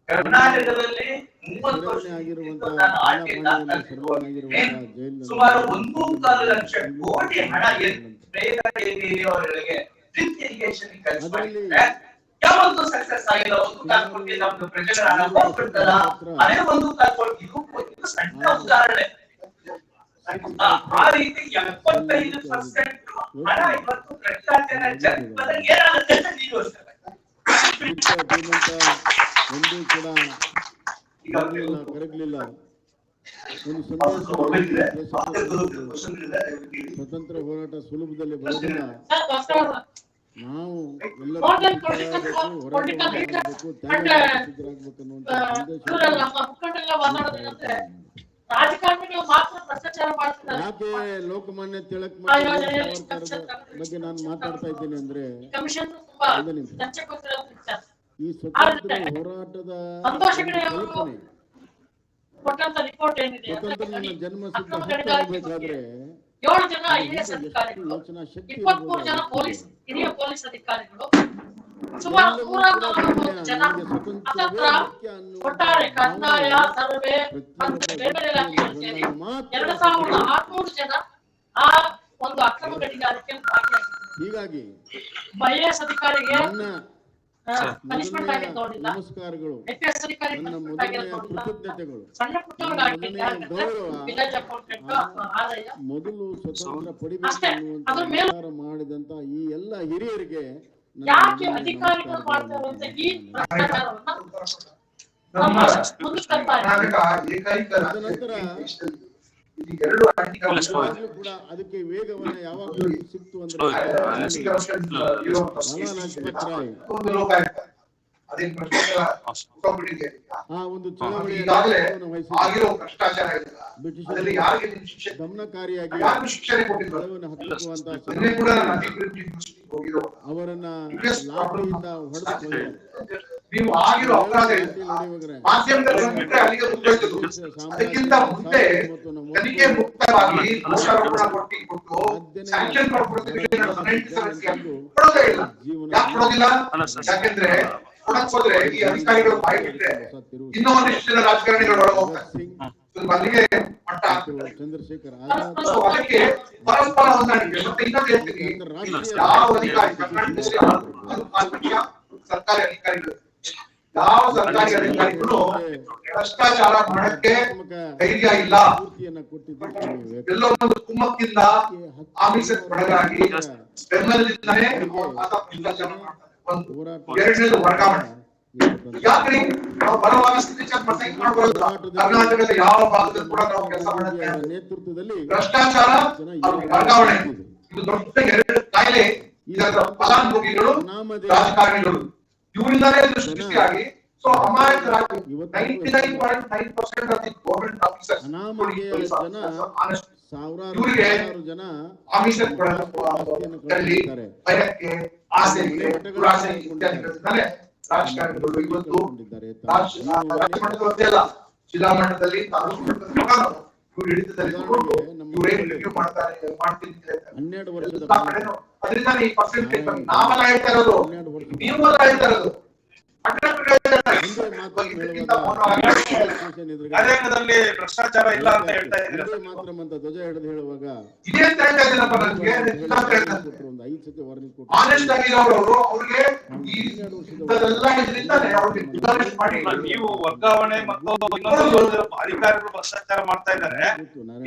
ಕರ್ನಾಟಕದಲ್ಲಿ ಸುಮಾರು 1.25 ಲಕ್ಷ ಕೋಟಿ ಹಣ ಅವರಿಗೆ ಡ್ರಿಪ್ ಇರಿಗೇಷನ್ ಖರ್ಚು ಮಾಡಿದ್ರೆ ಯಾವೊಂದು ಸಕ್ಸಸ್ ಆಗಿಲ್ಲ. 1.25 ಕೋಟಿ ನಮ್ದು ಪ್ರಜೆಗಳ ಹಣ ಹೋಗ್ಬಿಡ್ತಲ್ಲ, ಅದೇ 1.25 ಕೋಟಿ ಇದು ಸಣ್ಣ ಉದಾಹರಣೆ. ಆ ರೀತಿ 75% ಹಣ ಇವತ್ತು ಭ್ರಷ್ಟಾಚಾರ ಜಗತ್ತಲ್ಲಿ ಏನಾಗುತ್ತೆ ಅಂತ ನೀವು ಯೋಚಿಸ್ತಾರೆ. ಒಂದು ಕೂಡ ಕರಗಲಿಲ್ಲ. ಒಂದು ಸ್ವತಂತ್ರ ಹೋರಾಟ ಸುಲಭದಲ್ಲಿ ಬರೋದಿಲ್ಲ. ನಾವು ಎಲ್ಲರೂ ಯಾಕೆ ಲೋಕಮಾನ್ಯ ತಿಲಕ್ ಬಗ್ಗೆ ನಾನು ಮಾತಾಡ್ತಾ ಇದ್ದೀನಿ ಅಂದ್ರೆ, ಈ ಸ್ವತಂತ್ರ ಹೋರಾಟದ ಕಲ್ಪನೆ, ಸ್ವತಂತ್ರ ಜನ್ಮಸಿದ್ಧ ಹಕ್ಕಾಗಬೇಕಾದ್ರೆ 7 ಜನ ಐಎಎಸ್ ಅಧಿಕಾರಿಗಳು, 23 ಜನ ಹಿರಿಯ ಪೊಲೀಸ್ ಅಧಿಕಾರಿಗಳು, ಸುಮಾರು 140 ಜನ ಅತಂತ್ರ ಒಟ್ಟಾರೆ ಕಂದಾಯ, ಸರ್ವೆ ಮತ್ತು ಬೇರೆ ಬೇರೆ ಇಲಾಖೆಗಳು ಸೇರಿ 2600 ಜನ ಆ ಒಂದು ಅಕ್ರಮ ಗಣಿಗಾರಿಕೆ ಭಾಗಿಯಾಗಿದ್ದಾರೆ. ಹೀಗಾಗಿ ಐಎಎಸ್ ಅಧಿಕಾರಿಗೆ ಪನಿಷ್ಮೆಂಟ್ ಆಗಿದ್ದು ನೋಡಿಲ್ಲ, ನಮಸ್ಕಾರಗಳು, ಐಪಿಎಸ್ ಅಧಿಕಾರಿಗೆ ಕೃತಜ್ಞತೆಗಳು. ಸಣ್ಣ ಪುಟ್ಟವರಾಗಿದ್ದಾರೆ ವಿಲೇಜ್ ಅಕೌಂಟೆಂಟ್ ಆದಾಯ ಮೊದಲು ಸ್ವತಂತ್ರ ಪಡಿಬೇಕು ವಿಚಾರ ಮಾಡಿದಂತ ಈ ಎಲ್ಲ ಹಿರಿಯರಿಗೆ ಯಾಕೆ ಅಧಿಕಾರಿಗಳು ಮಾಡ್ತಾರೆ ಅಂತ ಈ ಭ್ರಷ್ಟಾಚಾರವನ್ನ ಮುಂದಕ್ಕೆ ತರ್ತಾರೆ. ನಂತರ ಕೂಡ ಅದಕ್ಕೆ ವೇಗವನ್ನ ಯಾವಾಗ ಸಿಕ್ತು ಅಂದ್ರೆ ಒಂದು ಚಳವಳಿ ಗಮನಕಾರಿಯಾಗಿ ಅವರನ್ನ ಲಾಠಿಯಿಂದ ಹೊಡೆದುಕೊಂಡು ನೀವು ಆಗಿರೋ ಅಪರಾಧ ಮಾಧ್ಯಮದಲ್ಲಿ ಬಿಟ್ಟರೆ ಅಲ್ಲಿಗೆ ಮುಗಿದೋಯ್ತು. ಅದಕ್ಕಿಂತ ಮುಂದೆ ತನಿಖೆ ಮುಕ್ತವಾಗಿ ದೋಷಾರೋಪಣ ಕೊಟ್ಟು ಸ್ಯಾಂಕ್ಷನ್ ಕೊಡೋದೇ ಇಲ್ಲ. ಯಾಕೆ ಕೊಡೋದಿಲ್ಲ? ಯಾಕೆಂದ್ರೆ ಕೊಡಕ್ ಹೋದ್ರೆ ಈ ಅಧಿಕಾರಿಗಳು ಬಾಯಿ ಬಿಟ್ರೆ ಇನ್ನೂ ಒಂದಿಷ್ಟು ಜನ ರಾಜಕಾರಣಿಗಳು ಒಳಗೆ ಹೋಗ್ತಾರೆ, ಅಲ್ಲಿಗೆ ಮಟ್ಟ ಆಗ್ತದೆ. ಚಂದ್ರಶೇಖರ್ ಅದಕ್ಕೆ ಪರಸ್ಪರ ಹೊಂದಾಣಿಕೆ. ಮತ್ತೆ ಇನ್ನೊಂದು ಹೇಳ್ತೀನಿ, ಯಾವ ಅಧಿಕಾರಿ ಕರ್ನಾಟಕದಲ್ಲಿ 4 ಲಕ್ಷ ಸರ್ಕಾರಿ ಅಧಿಕಾರಿಗಳು, ಯಾವ ಸರ್ಕಾರಿ ಅಧಿಕಾರಿಗಳು ಭ್ರಷ್ಟಾಚಾರ ಮಾಡಕ್ಕೆ ಧೈರ್ಯ ಇಲ್ಲ. ಎಲ್ಲೊಂದು ಕುಮ್ಮಕ್ಕಿಂದ ಆಮಿಷಕ್ಕೆ ಒಳಗಾಗಿ ಬೆಂಬಲದಿಂದಲೇ ಭ್ರಷ್ಟಾಚಾರ ಮಾಡ್ತಾರೆ. ಎರಡನೇದು ವರ್ಗಾವಣೆ. ಯಾಕ್ರಿ ನಾವು ಬರುವಾಗ ಸ್ಥಿತಿ ಚೆಕ್ ಮಾಡ್ಬೋದು. ಕರ್ನಾಟಕದ ಯಾವ ಭಾಗದಲ್ಲಿ ಕೂಡ ನಾವು ಕೆಲಸ ಮಾಡಿದ್ರೆ ಭ್ರಷ್ಟಾಚಾರ ವರ್ಗಾವಣೆ ಇದು ದೊಡ್ಡ 2 ಕಾಯಿಲೆ. ಇದರ ಫಲಾನುಭವಿಗಳು ರಾಜಕಾರಣಿಗಳು, ಇವರಿಂದಲೇ ಇದು ಸೃಷ್ಟಿಯಾಗಿ ಸೊ ಅಮಾಯಕರಾಗಿ 99.9% ಆಫ್ ದಿ ಗವರ್ನಮೆಂಟ್ ಆಫೀಸರ್ಸ್ ಇವರಿಗೆ ಆಮಿಷಕ್ಕೆ ಭಯಕ್ಕೆ, ಆಸೆಗೆ, ದುರಾಸೆಗೆ ಇತ್ಯಾದಿಗಳಿಂದಲೇ ರಾಜಕಾರಣಿಗಳು ಇವತ್ತು ರಾಜ್ಯ ಮಟ್ಟದಲ್ಲೇ ಅಲ್ಲ, ಜಿಲ್ಲಾ ಮಟ್ಟದಲ್ಲಿ, ತಾಲೂಕು ಮಟ್ಟದಲ್ಲಿ ಇವ್ರು ಹಿಡಿತದಲ್ಲಿ ಇವರೇನು ರಿವ್ಯೂ ಮಾಡ್ತೀನಿ. ಅದರಿಂದ ಈ ಪರ್ಸೆಂಟೇಜ್ ನಾವೆಲ್ಲ ಹೇಳ್ತಾ ಇರೋದು, ನೀವೆಲ್ಲ ಹೇಳ್ತಾ ಇರೋದು ಕಾರ್ಯಾಂಗದಲ್ಲಿ ಭ್ರಷ್ಟಾಚಾರ ಇಲ್ಲ ಅಂತ ಹೇಳ್ತಾ ಇದ್ದಾರೆ. ಮಾತ್ರ ಅಂತ ಧ್ವಜ ಹಿಡಿದು ಹೇಳುವಾಗ ಇದೇ ಅಂತ ಹೇಳ್ತಾ ಇದ್ದೀನಪ್ಪ. ನನಗೆ ಒಂದು 5 ಸತಿ ವಾರ್ನಿಂಗ್ ಕೊಟ್ಟು ಆನೆಸ್ಟ್ ಆಗಿರೋರು ಅವ್ರಿಗೆ ಇದೆಲ್ಲ ಇದರಿಂದಾನೆ ಅವ್ರಿಗೆ ಡಿಫರೆನ್ಸ್ ಮಾಡಿ ನೀವು ವರ್ಗಾವಣೆ ಮತ್ತು ಅಧಿಕಾರಿಗಳು ಭ್ರಷ್ಟಾಚಾರ ಮಾಡ್ತಾ ಇದ್ದಾರೆ,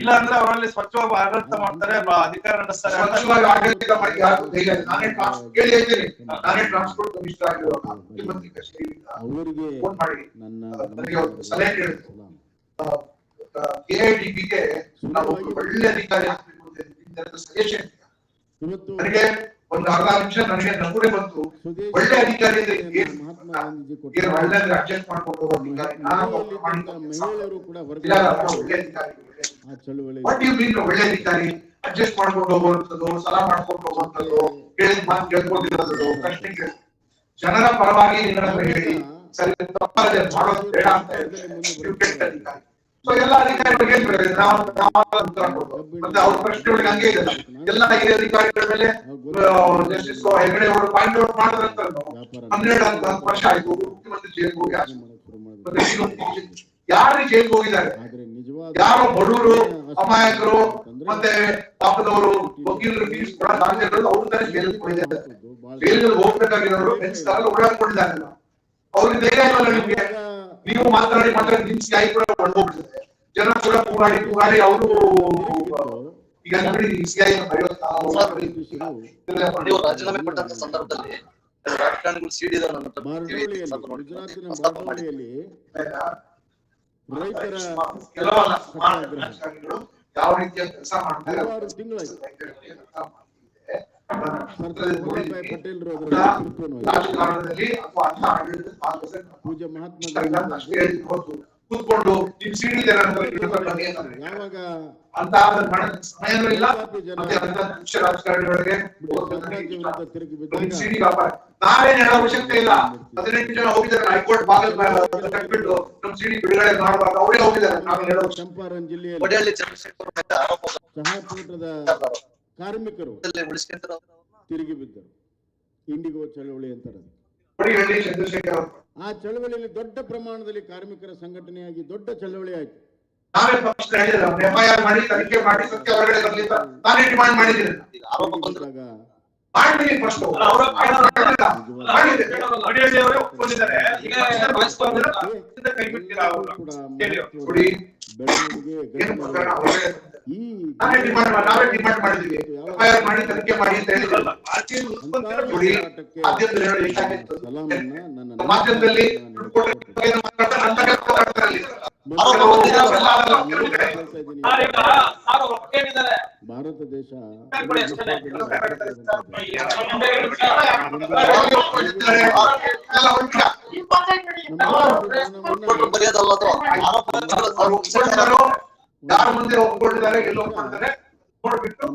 ಇಲ್ಲ ಅಂದ್ರೆ ಅವರಲ್ಲಿ ಸ್ವಚ್ಛವಾಗಿ ಆಡಳಿತ ಮಾಡ್ತಾರೆ, ಅಧಿಕಾರ ನಡೆಸ್ತಾರೆ. ಸ್ವಚ್ಛವಾಗಿ ಆಡಳಿತ ಮಾಡಿ ಯಾರು ಧೈರ್ಯ? ನಾನೇ ಕೇಳಿ ಹೇಳ್ತೀನಿ, ನಾನೇ ಟ್ರಾನ್ಸ್ಪೋರ್ಟ್ ಕಮಿಷನರ್ ಆಗಿರುವಾಗ ಮುಖ್ಯಮಂತ್ರಿ ಕಚೇರಿಯಿಂದ ಅವರಿಗೆ ಫೋನ್ ಮಾಡಿ ನನ್ನ ಸಲಹೆ ಕೇಳಿದ್ರು. ಕೆಐಡಿಬಿಗೆ ನಾವು ಒಳ್ಳೆ ಅಧಿಕಾರಿ ಆಗ್ಬೇಕು ಸಜೆಷನ್. ನನಗೆ ಒಂದು ಅರ್ಧ ನಿಮಿಷ ನನಗೆ ನಗುಡೆ ಬಂತು. ಒಳ್ಳೆ ಅಧಿಕಾರಿ ಅಂದ್ರೆ ಒಳ್ಳೆ ಅಡ್ಜಸ್ಟ್ ಮಾಡ್ಕೊಂಡು ಹೋಗೋ ಅಧಿಕಾರಿ. ಮಹಿಳೆಯರು ಕೂಡ ಒಳ್ಳೆ ಅಧಿಕಾರಿ. ವಾಟ್ ಯು ಮೀನ್ ಒಳ್ಳೆ ಅಧಿಕಾರಿ? ಅಡ್ಜಸ್ಟ್ ಮಾಡ್ಕೊಂಡು ಹೋಗುವಂಥದ್ದು, ಸಲಹೆ ಮಾಡ್ಕೊಂಡು ಹೋಗುವಂಥದ್ದು, ಹೇಳಿದ ಮಾತು ಕೇಳ್ಕೊಂಡಿರೋದು, ಪ್ರಶ್ನೆಗೆ ಜನರ ಪರವಾಗಿ ನಿನ್ನ ಹೇಳಿ ಸರಿ ತಪ್ಪಾದ ಮಾಡೋದು ಬೇಡ ಅಂತ ಹೇಳಿ ಅಧಿಕಾರಿ. ಸೊ ಎಲ್ಲ ಅಧಿಕಾರಿಗಳಿಗೆ ಹೇಳ್ತಾರೆ ನಾವು ಉತ್ತರ ಕೊಡ್ಬೋದು. ಮತ್ತೆ ಅವ್ರ ಪ್ರಶ್ನೆಗಳಿಗೆ ಹಂಗೆ ಇದೆ ಎಲ್ಲ ಹಿರಿಯ ಅಧಿಕಾರಿಗಳ ಮೇಲೆ ಜಸ್ಟಿಸ್ ಹೆಗಡೆ ಅವರು ಪಾಯಿಂಟ್ ಔಟ್ ಮಾಡಿದ್ರೆ 12 ವರ್ಷ ಆಯ್ತು ಮುಖ್ಯಮಂತ್ರಿ ಜೈಲ್ಗೆ ಹೋಗಿ ಯಾರು ಜೈಲ್ಗೆ ಹೋಗಿದ್ದಾರೆ, ಯಾರೋ ಬಡವರು ಅಮಾಯಕರು ಮತ್ತೆ ಪಾಪದವರು ವಕೀಲರು ಫೀಸ್ ಕೊಡೋದಾಗಿರೋದು ಅವ್ರ ತರ ಜೈಲಿಗೆ ಹೋಗಿದ್ದಾರೆ. ಜೈಲಿಗೆ ಹೋಗ್ಬೇಕಾಗಿರೋರು ಬೆಂಚ್ದಾಗ ಓಡಾಡ್ಕೊಂಡಿದ್ದಾರೆ. ಅವ್ರಿಗೆ ಧೈರ್ಯ ಇಲ್ಲಲ್ಲ ನಿಮ್ಗೆ, ನೀವು ಮಾತಾಡಿ ನಿಮ್ ಸಿಐ ಕೂಡ ಹೊರಗೋಗ್ಬಿಡ್ತಾರೆ. ಜನ ಕೂಡ ಕೂಗಾಡಿ ಅವರು ಈಗ ನೋಡಿ ಸಿಐ ನೀವು ರಾಜೀನಾಮೆ ಕೊಟ್ಟಂತ ಸಂದರ್ಭದಲ್ಲಿ ರಾಜಕಾರಣಿಗಳು ಸಿಡಿ ಯಾವ ರೀತಿಯ ಕೆಲಸ ಮಾಡ್ತಾರೆ ರಾಜಕಾರಣದಲ್ಲಿ ಅಥವಾ ಅನ್ನ ಕೂತ್ಕೊಂಡು ನಿಮ್ ಸಿಡಿ ಅಂತ ಸಮಯನೂ ಇಲ್ಲ. ಮತ್ತೆ ರಾಜಕಾರಣಿಗಳಿಗೆ ಸಿಡಿ ವ್ಯಾಪಾರ ನಾವೇನ್ ಹೇಳೋ ಅವಶ್ಯಕತೆ ಇಲ್ಲ. 18 ಜನ ಹೋಗಿದ್ದಾರೆ ಹೈಕೋರ್ಟ್ ಬಾಗಿಲು ಕಟ್ಬಿಟ್ಟು ನಮ್ ಸಿಡಿ ಬಿಡುಗಡೆ ಮಾಡುವಾಗ ಅವರೇ ಹೋಗಿದ್ದಾರೆ. ನಾವೇನ್ ಹೇಳೋ ಚಂಪಾರನ್ ಜಿಲ್ಲೆಯಲ್ಲಿ ಚಹಾಪೂಟದ ಕಾರ್ಮಿಕರು ತಿರುಗಿ ಬಿದ್ದರು. ಇಂಡಿಗೋ ಚಳವಳಿ ಅಂತಾರೆ. ಆ ಚಳವಳಿಯಲ್ಲಿ ದೊಡ್ಡ ಪ್ರಮಾಣದಲ್ಲಿ ಕಾರ್ಮಿಕರ ಸಂಘಟನೆಯಾಗಿ ದೊಡ್ಡ ಚಳವಳಿ ಆಯ್ತು. ನಾವೇ ಪಕ್ಷ ಎಫ್ಐಆರ್ ಮಾಡಿ ತನಿಖೆ ಮಾಡಿ ಸತ್ಯ ಹೊರಗಡೆ ಬರಲಿ ಅಂತ ನಾನೇ ಡಿಮಾಂಡ್ ಮಾಡಿದ್ದೀನಿ. ಮಾಡ್ತೀನಿ ಫಸ್ಟ್ ನಾವೇ ಡಿಮಾಂಡ್ ಮಾಡಿದೀವಿ. ಎಫ್ಐಆರ್ ಮಾಡಿ ತನಿಖೆ ಮಾಡಿ ಅಂತ ಹೇಳಿದ್ರಲ್ಲ. ಮಾಧ್ಯಮದಲ್ಲಿ ಭಾರತ ದೇಶ ಯಾರ ಮುಂದೆ ಒಪ್ಕೊಂಡಿದ್ದಾರೆ ಎಲ್ಲ ಒಪ್ಕೊಂಡಿದ್ದಾರೆ ನೋಡ್ಬಿಟ್ಟು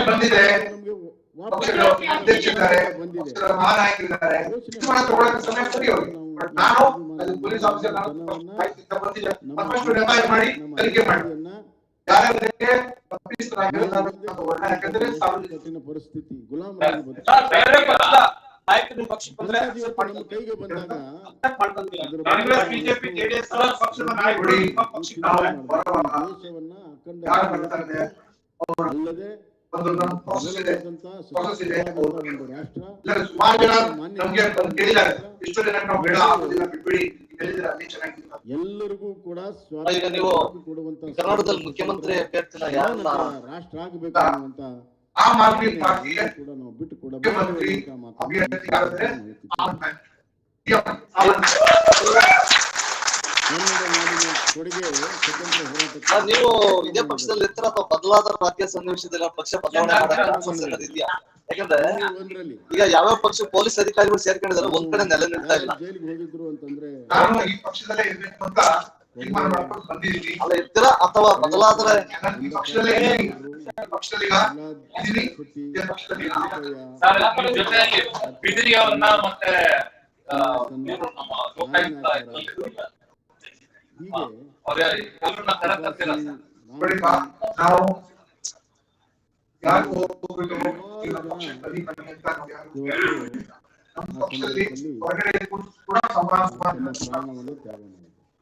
ಬಂದಿದೆ ಅಧ್ಯಕ್ಷರಿದ್ದಾರೆ, ಮಹಾನಾಯಕರಿದ್ದಾರೆ, ಸಮಯ ಕೊಡಿ ಅವ್ರಿಗೆ. ನಾನು ಪೊಲೀಸ್ ಆಫೀಸರ್ ಮಾಡಿ ತನಿಖೆ ಮಾಡಿ ಕಠಿಣ ಪರಿಸ್ಥಿತಿ ಗುಲಾಮ ಕೈಗೆ ಬಂದಾಗ ದೇಶವನ್ನ ಅಲ್ಲದೆ ಒಂದು ಎಲ್ಲರಿಗೂ ಕೂಡ ಕೊಡುವಂತ ಕರ್ನಾಟಕದಲ್ಲಿ ಮುಖ್ಯಮಂತ್ರಿ ಅಭ್ಯರ್ಥಿನ ಯಾರನ್ನ ರಾಷ್ಟ್ರ ಆಗಬೇಕು ಅನ್ನುವಂತ ಕೂಡ ನಾವು ಬಿಟ್ಟು ನೀವು ಇದೇ ಪಕ್ಷದಲ್ಲಿ ಇರ್ತೀರ ಅಥವಾ ಬದಲಾದ ರಾಜ್ಯ ಸನ್ನಿವೇಶದಲ್ಲಿ ಪಕ್ಷ ಬದಲಾವಣೆ ಇದೆಯಾ? ಯಾಕಂದ್ರೆ ಈಗ ಯಾವ್ಯಾವ ಪಕ್ಷ ಪೊಲೀಸ್ ಅಧಿಕಾರಿಗಳು ಸೇರ್ಕೊಂಡಿದ್ದಾರೆ ಒಂದ್ ಕಡೆ ನೆಲೆ ನಿಲ್ತಾ ಇಲ್ಲ. ಅಲ್ಲ ಇರ್ತೀರಾ ಅಥವಾ ಬದಲಾದ್ರೆ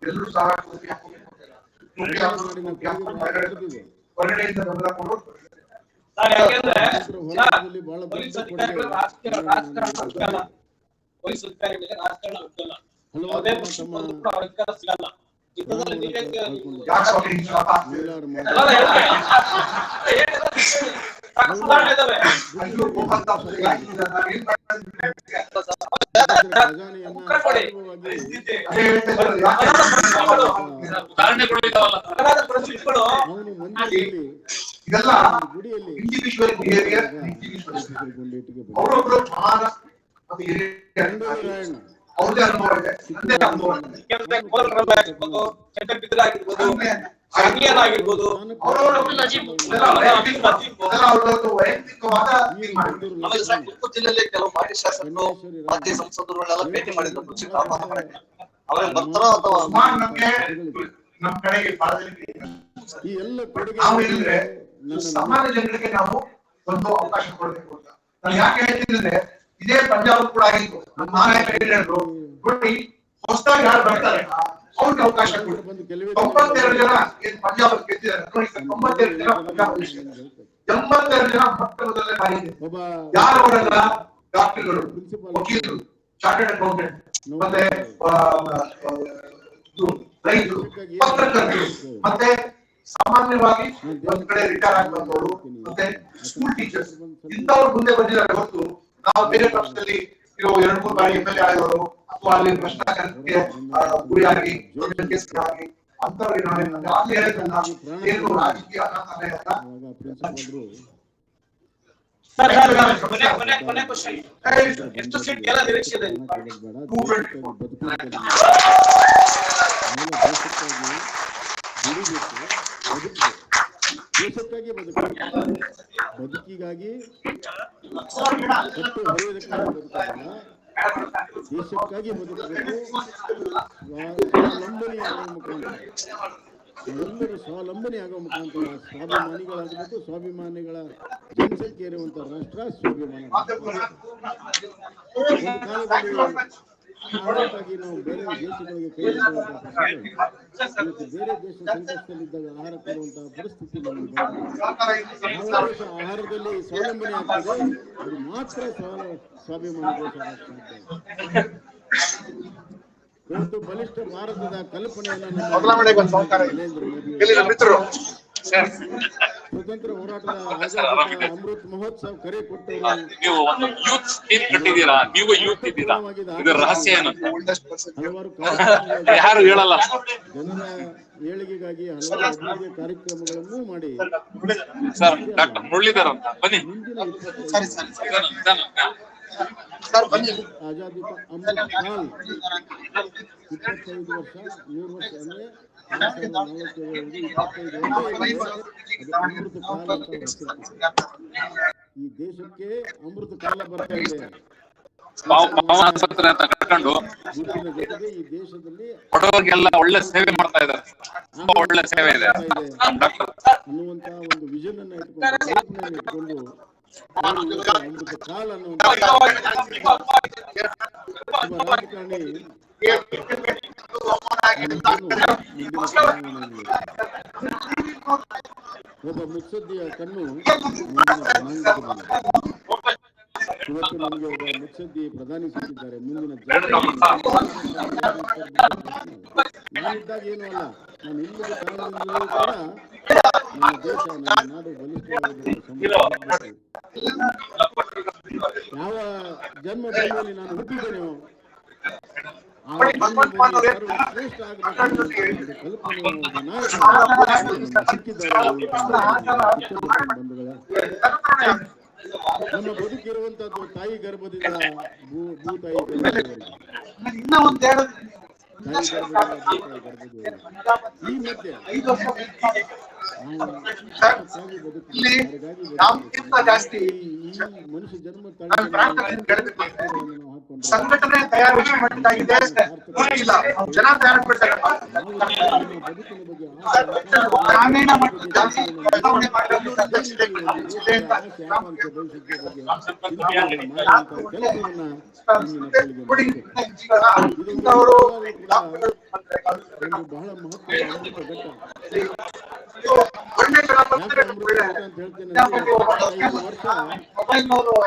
ಎಲ್ಲರೂ ಸಹ ಹೊರಗಡೆಯಿಂದ ಗಮನ ಕೊಡು. ಪೊಲೀಸ್ ಅಧಿಕಾರಿಗಳಿಗೆ ರಾಜಕಾರಣ ಗೊತ್ತಿಲ್ಲ. ಯಾವುದೇ ಪಕ್ಷದಲ್ಲಿ ಕೂಡ ಅವ್ರ ಅಧಿಕಾರ ಸಿಗಲ್ಲ. ಇದೆಲ್ಲ ಇಂಡಿವಿಜುವಲ್ ಬಿಹೇವಿಯರ್. ಅವರೊಬ್ಬರು ಸಮಾನ ಅವ್ರದೇ ಅನುಭವ ಇದೆ, ನಂದೇ ಅನುಭವ ಇದೆ. ಯಾಕಂದ್ರೆ ಕೋಲಾರಲ್ಲಿ ಆಗಿರ್ಬೋದು, ಚಟ್ಟಬಿದ್ರಾಗಿರ್ಬೋದು, ಆಗಿರ್ಬೋದು, ಅವ್ರದ್ದು ವೈಯಕ್ತಿಕವಾದ ಆಮೇಲೆ ಸರ್ ತುಮಕೂರು ಜಿಲ್ಲೆಯಲ್ಲಿ ಕೆಲವು ಮಾಜಿ ಶಾಸಕರು ಮಾಜಿ ಸಂಸದರುಗಳೆಲ್ಲ ಭೇಟಿ ಮಾಡಿದ್ರು ಪಕ್ಷಕ್ಕೆ ಆಹ್ವಾನ ಮಾಡಕ್ಕೆ. ಅವ್ರೇನ್ ಬರ್ತಾರೋ ಅಥವಾ ಸುಮಾರು ನಮ್ಗೆ ನಮ್ ಕಡೆಗೆ ಭಾರತದಲ್ಲಿ ಈ ಎಲ್ಲ ಕೊಡುಗೆ ನಾವು ಏನಂದ್ರೆ ಸಾಮಾನ್ಯ ಜನರಿಗೆ ನಾವು ಒಂದು ಅವಕಾಶ ಕೊಡಬೇಕು ಅಂತ ನಾನು ಯಾಕೆ ಹೇಳ್ತೀನಿ ಅಂದ್ರೆ ಇದೇ ಪಂಜಾಬ್ ಕೂಡ ಆಗಿತ್ತು. ನಮ್ಮ ನಾಯಕ ಹೇಳಿದ್ರು ನೋಡಿ ಹೊಸದಾಗಿ ಯಾರು ಬರ್ತಾರೆ ಅವ್ರಿಗೆ ಅವಕಾಶ ಕೊಡಿ. 92 ಜನ ಏನ್ ಪಂಜಾಬ್ ಗೆದ್ದಿದ್ದಾರೆ ನೋಡಿ, 92 ಜನ ಪಂಜಾಬ್ 82 ಜನ ಮೊಟ್ಟ ಮೊದಲನೇ ಬಾರಿಗೆ ಯಾರು ಅವರೆಲ್ಲ ಡಾಕ್ಟರ್ಗಳು, ವಕೀಲರು, ಚಾರ್ಟರ್ಡ್ ಅಕೌಂಟೆಂಟ್, ಮತ್ತೆ ರೈತರು, ಪತ್ರಕರ್ತರು, ಮತ್ತೆ ಸಾಮಾನ್ಯವಾಗಿ ಒಂದ್ ಕಡೆ ರಿಟೈರ್ ಆಗಿ ಬಂದವರು, ಮತ್ತೆ ಸ್ಕೂಲ್ ಟೀಚರ್ಸ್ ಇಂಥವ್ರು ಮುಂದೆ ಬಂದಿದ್ದಾರೆ ಹೊರತು ನಾವು ಬೇರೆ ಪಕ್ಷದಲ್ಲಿ ಇರೋ 2-3 ಬಾರಿ MLA ಆದವರು ಅಥವಾ ಅಲ್ಲಿ ಭ್ರಷ್ಟಾಚಾರಕ್ಕೆ ಗುರಿಯಾಗಿ ಕೇಸ್ಗಳಾಗಿ ಅಂತವ್ರಿಗೆ ನಾವೇನು ಹೇಳಿದ್ರಲ್ಲ ಏನು ರಾಜಕೀಯ ಅನಾಥಾಲಯ ಅಲ್ಲ. ಕೊನೆ ಕ್ವಶನ್, ಎಷ್ಟು ಸೀಟ್ ಗೆಲ್ಲ ನಿರೀಕ್ಷೆ ಇದೆ? ದೇಶಕ್ಕಾಗಿ ಬದುಕಿಗಾಗಿ ದೇಶಕ್ಕಾಗಿ ಬದುಕಬೇಕು. ಸ್ವಾವಲಂಬನೆ ಆಗುವ ಮುಖಾಂತರ ಎಲ್ಲರೂ ಸ್ವಾವಲಂಬನೆ ಆಗುವ ಮುಖಾಂತರ ಸ್ವಾಭಿಮಾನಿಗಳಾಗಬೇಕು. ಸ್ವಾಭಿಮಾನಿಗಳ ಜನಸಂಖ್ಯೆ ಇರುವಂತ ರಾಷ್ಟ್ರ ಸ್ವಾಭಿಮಾನ. ಒಂದು ಕಾಲದಲ್ಲಿ ಆಹಾರಕ್ಕಾಗಿ ನಾವು ಬೇರೆ ದೇಶಗಳಿಗೆ ಕೈ ಇವತ್ತು ಬೇರೆ ದೇಶ ಸಂಕಷ್ಟದಲ್ಲಿದ್ದಾಗ ಆಹಾರ ಕೊಡುವಂತಹ ಪರಿಸ್ಥಿತಿ ನಮಗೆ ಯಾವ ದೇಶ ಆಹಾರದಲ್ಲಿ ಸ್ವಾವಲಂಬನೆ ಆಗ್ತದೆ ಅದು ಮಾತ್ರ ಸ್ವಾಭಿಮಾನ ದೇಶ ಆಗ್ತದೆ. ಇವತ್ತು ಬಲಿಷ್ಠ ಭಾರತದ ಕಲ್ಪನೆಯನ್ನು ನರೇಂದ್ರ ಮೋದಿ ಸ್ವತಂತ್ರ ಹೋರಾಟದ ಆಜಾದಿ ಅಮೃತ್ ಮಹೋತ್ಸವ ಕರೆ ಕೊಟ್ಟವರು. ನೀವು ಒಂದು ಯೂತ್ ಸ್ಕೀಮ್ ಕಟ್ಟಿದ್ದೀರಾ, ನೀವು ಯೂತ್ ಇದ್ದೀರಾ, ಇದರ ರಹಸ್ಯ ಏನು? ಹಲವಾರು ಯಾರು ಹೇಳಲ್ಲ. ಜನರ ಏಳಿಗೆಗಾಗಿ ಹಲವಾರು ಅಭಿವೃದ್ಧಿ ಕಾರ್ಯಕ್ರಮಗಳನ್ನು ಮಾಡಿ ಸರ್ ಡಾಕ್ಟರ್ ಮುರಳೀಧರ್ ಅಂತ ಬನ್ನಿ. ಮುಂದಿನ ಆಜಾದಿ ಕಾ ಅಮೃತ್ ಕಾಲ್ 25 ವರ್ಷ 100 ವರ್ಷ ಅಂದ್ರೆ 2047 25 ವರ್ಷ ಅಮೃತ ಕಾಲ ಅಂತ ಈ ದೇಶಕ್ಕೆ ಅಮೃತ ಕಾಲ ಬರ್ತಾ ಇದೆ. ಆಸ್ಪತ್ರೆ ಅಂತ ಕಟ್ಕೊಂಡು ಜೊತೆಗೆ ಈ ದೇಶದಲ್ಲಿ ಕೊಡೋರಿಗೆಲ್ಲ ಒಳ್ಳೆ ಸೇವೆ ಮಾಡ್ತಾ ಇದ್ದಾರೆ. ತುಂಬಾ ಒಳ್ಳೆ ಸೇವೆ ಇದೆ ಅನ್ನುವಂತ ಒಂದು ವಿಷನ್ ಅನ್ನ ಇಟ್ಕೊಂಡು ಅಮೃತ ಕಾಲ ಅನ್ನುವಂತ ರಾಜಕಾರಣಿ ಒಬ್ಬ ಮುತ್ಸದ್ದಿಯ ಕಣ್ಣು ಇವತ್ತು ನಮಗೆ ಒಬ್ಬ ಮುತ್ಸದ್ದಿ ಪ್ರಧಾನಿ ಸಿಕ್ಕಿದ್ದಾರೆ. ಮುಂದಿನ ನಾನಿದ್ದಾಗ ಏನೂ ಅಲ್ಲ, ನಾನು ಇಲ್ಲದ ಕಾರಣದಿಂದಲೂ ಕೂಡ ನಮ್ಮ ದೇಶ ನಮ್ಮ ನಾಡು ಬಲಿಷ್ಠವಾಗಬೇಕು. ಯಾವ ಜನ್ಮ ಭೂಮಿಯಲ್ಲಿ ನಾನು ಹುಟ್ಟಿದ್ದೇನೋ ಆ ಶ್ರೇಷ್ಠ ಆಗಬೇಕು ಸಿಕ್ಕಿದ್ದಾರೆ. ನಮ್ಮ ಬದುಕಿರುವಂತದ್ದು ತಾಯಿ ಗರ್ಭದಿಂದ ಭೂತಾಯಿ ಈ ಮಧ್ಯೆ ಮನುಷ್ಯ ಜನ್ಮ ಸಂಘಟನೆ ತಯಾರು ಮಾಡಿದ್ದಾಗಿದೆ, ಜನ ತಯಾರು ಮಾಡ್ತಾರೆ. ಗ್ರಾಮೀಣ ಬಹಳ ಮಹತ್ವದ ಘಟ್ಟ. ಮಾಡುವ